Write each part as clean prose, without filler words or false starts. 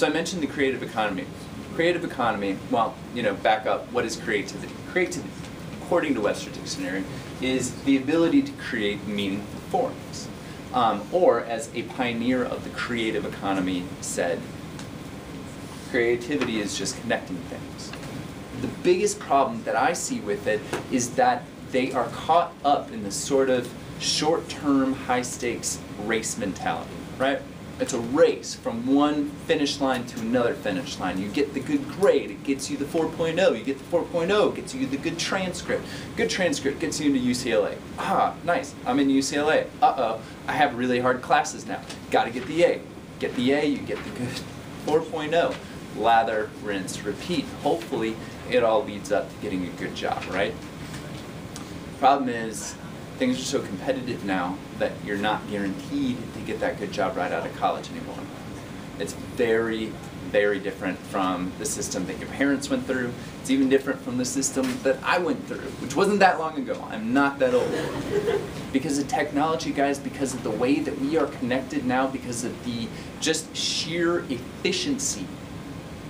So I mentioned the creative economy. Creative economy, well, back up, what is creativity? Creativity, according to Webster's Dictionary, is the ability to create meaningful forms. Or, as a pioneer of the creative economy said, creativity is just connecting things. The biggest problem that I see with it is that they are caught up in this sort of short-term, high-stakes race mentality, right? It's a race from one finish line to another finish line. You get the good grade, it gets you the 4.0. You get the 4.0, it gets you the good transcript. Good transcript gets you into UCLA. Ah, nice, I'm in UCLA. Uh-oh, I have really hard classes now. Gotta get the A. Get the A, you get the good 4.0. Lather, rinse, repeat. Hopefully, it all leads up to getting a good job, right? Problem is, things are so competitive now that you're not guaranteed to get that good job right out of college anymore. It's very, very different from the system that your parents went through. It's even different from the system that I went through, which wasn't that long ago. I'm not that old. Because of technology, guys, because of the way that we are connected now, because of the just sheer efficiency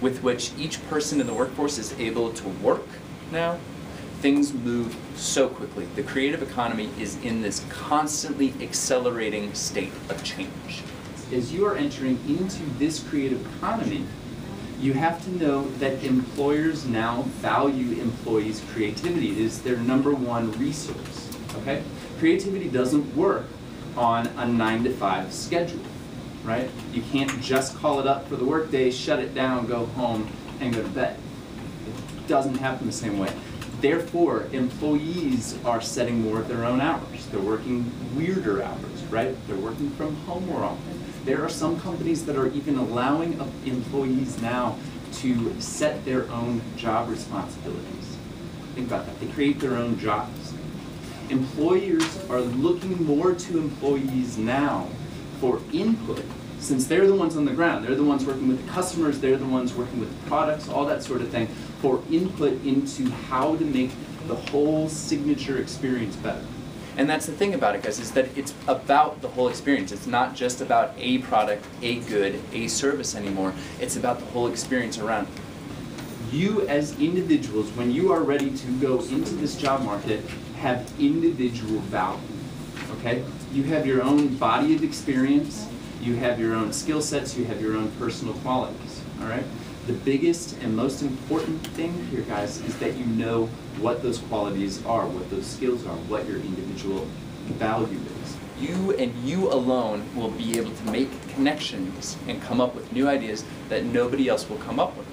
with which each person in the workforce is able to work now, things move so quickly. The creative economy is in this constantly accelerating state of change. As you are entering into this creative economy, you have to know that employers now value employees' creativity. It is their #1 resource, okay? Creativity doesn't work on a 9-to-5 schedule, right? You can't just call it up for the workday, shut it down, go home, and go to bed. It doesn't happen the same way. Therefore, employees are setting more of their own hours. They're working weirder hours, right? They're working from home more often. There are some companies that are even allowing employees now to set their own job responsibilities. Think about that. They create their own jobs. Employers are looking more to employees now for input, since they're the ones on the ground. They're the ones working with the customers. They're the ones working with the products, all that sort of thing, for input into how to make the whole signature experience better. And that's the thing about it, guys, is that it's about the whole experience. It's not just about a product, a good, a service anymore. It's about the whole experience around. You as individuals, when you are ready to go into this job market, have individual value, okay? You have your own body of experience, you have your own skill sets, you have your own personal qualities, all right? The biggest and most important thing here, guys, is that you know what those qualities are, what those skills are, what your individual value is. You and you alone will be able to make connections and come up with new ideas that nobody else will come up with.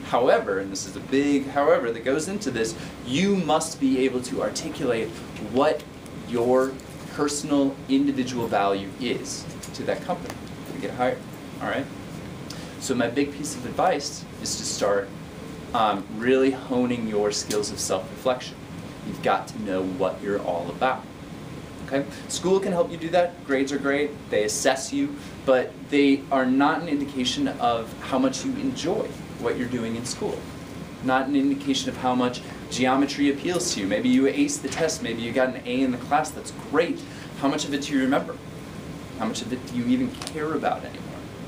However, and this is a big however that goes into this, you must be able to articulate what your personal individual value is to that company to get hired, all right? So my big piece of advice is to start really honing your skills of self-reflection. You've got to know what you're all about, okay? School can help you do that. Grades are great. They assess you, but they are not an indication of how much you enjoy what you're doing in school. Not an indication of how much geometry appeals to you. Maybe you aced the test. Maybe you got an A in the class. That's great. How much of it do you remember? How much of it do you even care about anymore?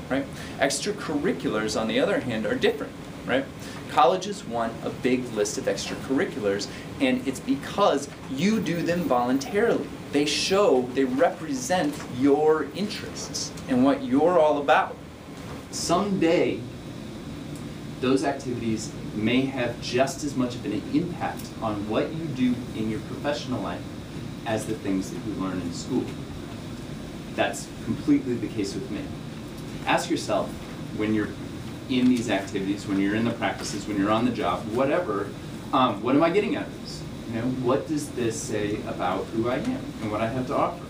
Right? Extracurriculars, on the other hand, are different, right? Colleges want a big list of extracurriculars, and it's because you do them voluntarily. They show, they represent your interests and what you're all about. Someday, those activities may have just as much of an impact on what you do in your professional life as the things that you learn in school. That's completely the case with me. Ask yourself, when you're in these activities, when you're in the practices, when you're on the job, whatever, what am I getting out of this? You know, what does this say about who I am and what I have to offer?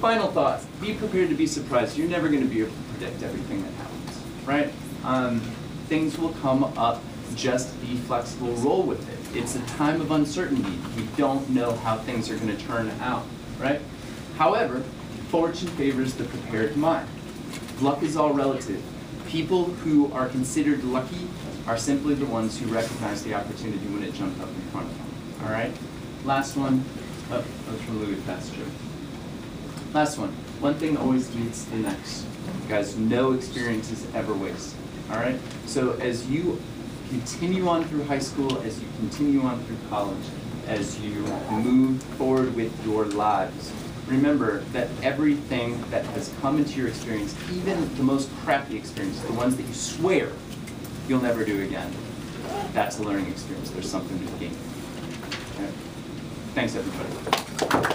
Final thoughts, be prepared to be surprised. You're never going to be able to predict everything that happens, right? Things will come up, just be flexible, roll with it. It's a time of uncertainty. We don't know how things are going to turn out, right? However, fortune favors the prepared mind. Luck is all relative. People who are considered lucky are simply the ones who recognize the opportunity when it jumped up in front of them. All right? Last one. Oh, that was from Louis Pasteur. Last one. One thing always leads to the next. Guys, no experience is ever wasted. all right? So as you continue on through high school, as you continue on through college, as you move forward with your lives, remember that everything that has come into your experience, even the most crappy experiences, the ones that you swear you'll never do again, that's a learning experience. There's something to gain. Okay. Thanks, everybody.